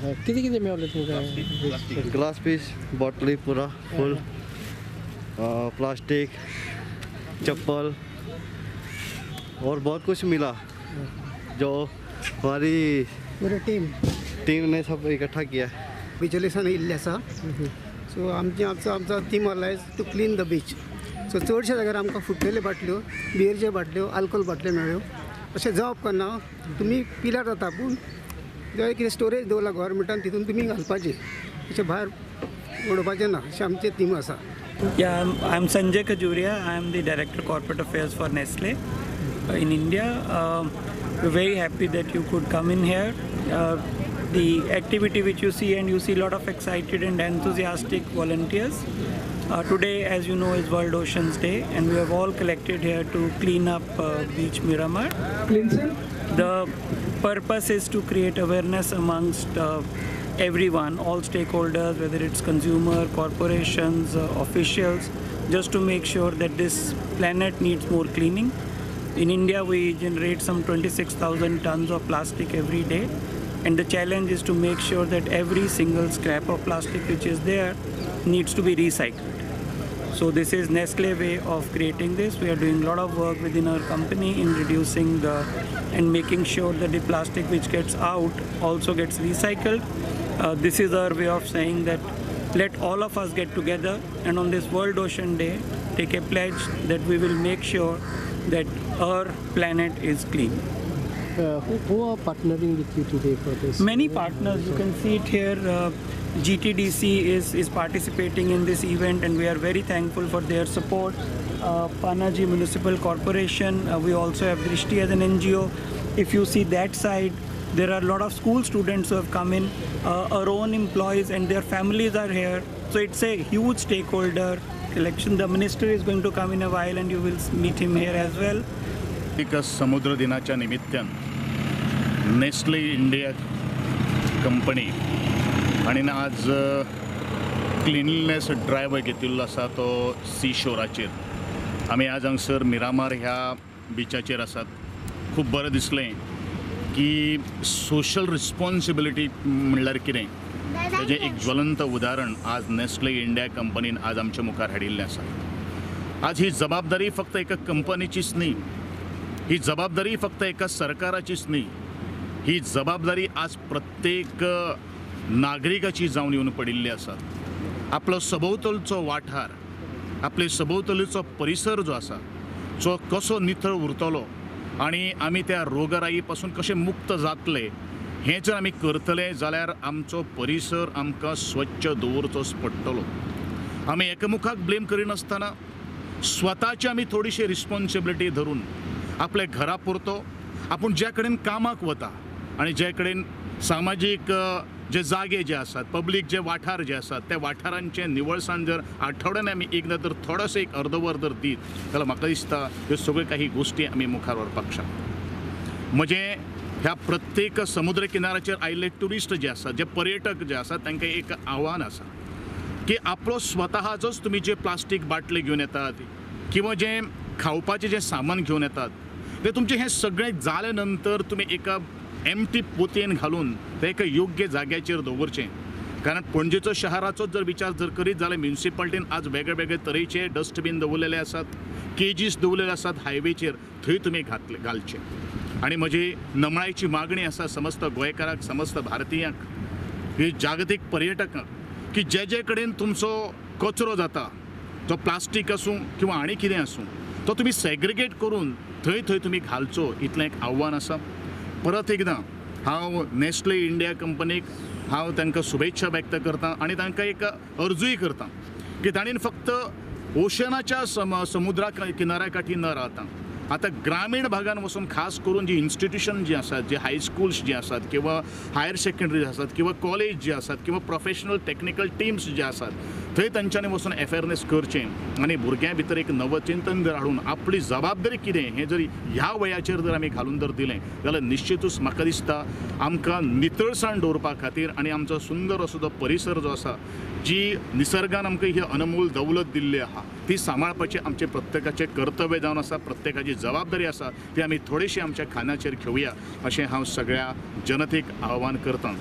किती किती मिळवले तुमका? ग्लास पीस बॉटली पूरा फुल प्लास्टिक चप्पल और बहुत कुछ मिला जो हमारी पूरी टीम ने सब इकट्ठा किया है. बिचोलेसान येयल्ले आसा. सो आमचा टीम आलाय to clean the beach. So चडशा जाग्यार आमकां फुटलेल्यो बाटल्यो, बियरच्यो बाटल्यो, अल्कोहोल बाटल्यो मेळ्ळ्यो. अशें जावप करना. तुमी पिल्यार जाता पूण जंय कितें स्टोरेज दवरला गव्हर्मेंटान तितून तुमी घालपाचें, अशें भायर उडोवपाचें ना. अशें आमचें टीम आसा. Yeah, I'm Sanjay Kajuria. I'm the Director Corporate Affairs for Nestle in India. We're very happy that you could come in here. The activity which you see, and you see a lot of excited and enthusiastic volunteers. Today, as you know, is World Oceans Day, and we have all collected here to clean up Beach Miramar. The purpose is to create awareness amongst everyone, all stakeholders, whether it's consumer, corporations, officials, just to make sure that this planet needs more cleaning. In India, we generate some 26,000 tons of plastic every day, and the challenge is to make sure that every single scrap of plastic which is there needs to be recycled. So this is Nestle way of creating this. We are doing a lot of work within our company in reducing and making sure that the plastic which gets out also gets recycled. This is our way of saying that let all of us get together and on this World Ocean Day take a pledge that we will make sure that our planet is clean. Who are partnering with you today for this? Many partners, you can see it here. GTDC is participating in this event and we are very thankful for their support. Panaji Municipal Corporation, we also have Drishti as an NGO. If you see that side, there are a lot of school students who have come in, our own employees and their families are here. So it's a huge stakeholder collection. The minister is going to come in a while and you will meet him here as well. एक समुद्र दिनाच्या निमित्तान Nestle India company आणि आज cleanliness drive घेतिल्लो आसा तो C शोराचेर. आमी आज हांगसर मिरामार ह्या बिचाचेर आसात. खूब बरें दिसलें की सोशल रिस्पॉन्सिबिलिटी म्हणल्यार कितें तेजें एक ज्वलंत उदाहरण आज नेस्ले इंडिया कंपनीन आज आमच्या मुखार हाडिल्लें आसा. आज ही जबाबदारी फक्त एका कंपनीचीच न्ही, ही जबाबदारी फक्त एका सरकाराचीच न्ही, ही जबाबदारी आज प्रत्येक नागरिकाची जावन येवन पडिल्ली आसा. आपलो सभोवतलचो वाठार, आपले सभोवतलीचो परिसर जो आसा जो कसो नितळ उरतलो आनी आमी त्या रोगराई पासून कशे मुक्त जातले हें जर आमी करतले जाल्यार आमचो परिसर आमकां स्वच्छ दवरचोच पडटलो. आमी एकामुखाक ब्लेम करिनासतना स्वताची आमी थोडीशी रिस्पॉन्सिबिलिटी धरून आपल्या घरा पुरतो आपूण जे कडेन कामाक वता आनी जे कडेन सामाजीक जे जागे जे आसात, पब्लीक जे वाठार जे आसात त्या वाठारांचे निवळसाण जर आठवड्यान आमी एकदां तर थोडोसो एक अर्दवर जर दीत जाल्यार म्हाका दिसता ह्यो सगळ्यो काही गोश्टी आमी मुखार व्हरपाक शकता. म्हणजे ह्या प्रत्येक समुद्र किनाऱ्याचेर आयिल्ले ट्युरिस्ट जे आसात, जे पर्यटक जे आसात तांकां एक आव्हान आसा की आपलो स्वताचोच तुमी जे प्लास्टीक बाटले घेवन येतात किंवा जे खावपाचें जे सामान घेवन येतात ते तुमचें हें सगळें जाले नंतर तुमी एका एम्प्टी पोतयेन घालून ते एका योग्य जाग्याचेर दवरचें. कारण पणजेचो शहराचो जर विचार जर करीत जाल्यार म्युनिसिपालिटीन आज वेगळे वेगळे तरेचे डस्टबीन दवरलेले आसात, केजीस दवरलेले आसात हायवेचेर, थंय तुमी घालचे. आनी म्हजी नमळायची मागणी आसा समस्त गोंयकारांक, समस्त भारतीयांक, ही जागतीक पर्यटकांक की जे कडेन तुमचो कचरो जाता तो प्लास्टीक आसूं किंवा आनी कितें आसूं तो तुमी सेग्रिगेट करून थंय तुमी घालचो, इतलें एक आव्हान आसा. परत एकदां हांव नेस्ले इंडिया कंपनीक हांव तांकां शुभेच्छा व्यक्त करतां आनी तांकां एक अर्जूय करतां की ताणीन फक्त ओशनाच्या समुद्रा किनाऱ्या काठी न रावता आतां ग्रामीण भागान वचून खास करून जी इन्स्टिट्यूशन जी आसात, जे हायस्कूल्स जी आसात किंवा हायर सेकंडरी आसात किंवा कॉलेज जे आसात किंवा प्रोफेशनल टेक्निकल टीम्स जे आसात थंय तांच्यांनी वचून अवेअरनेस करचें आनी भुरग्यां भितर एक नवचिंतन जर हाडून आपली जबाबदारी कितें हें जर ह्या वयाचेर जर आमी घालून जर दिलें जाल्यार निश्चितूच म्हाका दिसता आमकां नितळसाण दवरपा खातीर आनी आमचो सुंदर असो जो परिसर जो आसा, जी निसर्गान आमकां ही अनमोल दौलत दिल्ली आहा ती सांबाळपाचें आमचें प्रत्येकाचें कर्तव्य जावन आसा, प्रत्येकाची जबाबदारी आसा ती आमी थोडीशी आमच्या खांद्याचेर घेवया अशें हांव सगळ्या जनतेक आव्हान करतां.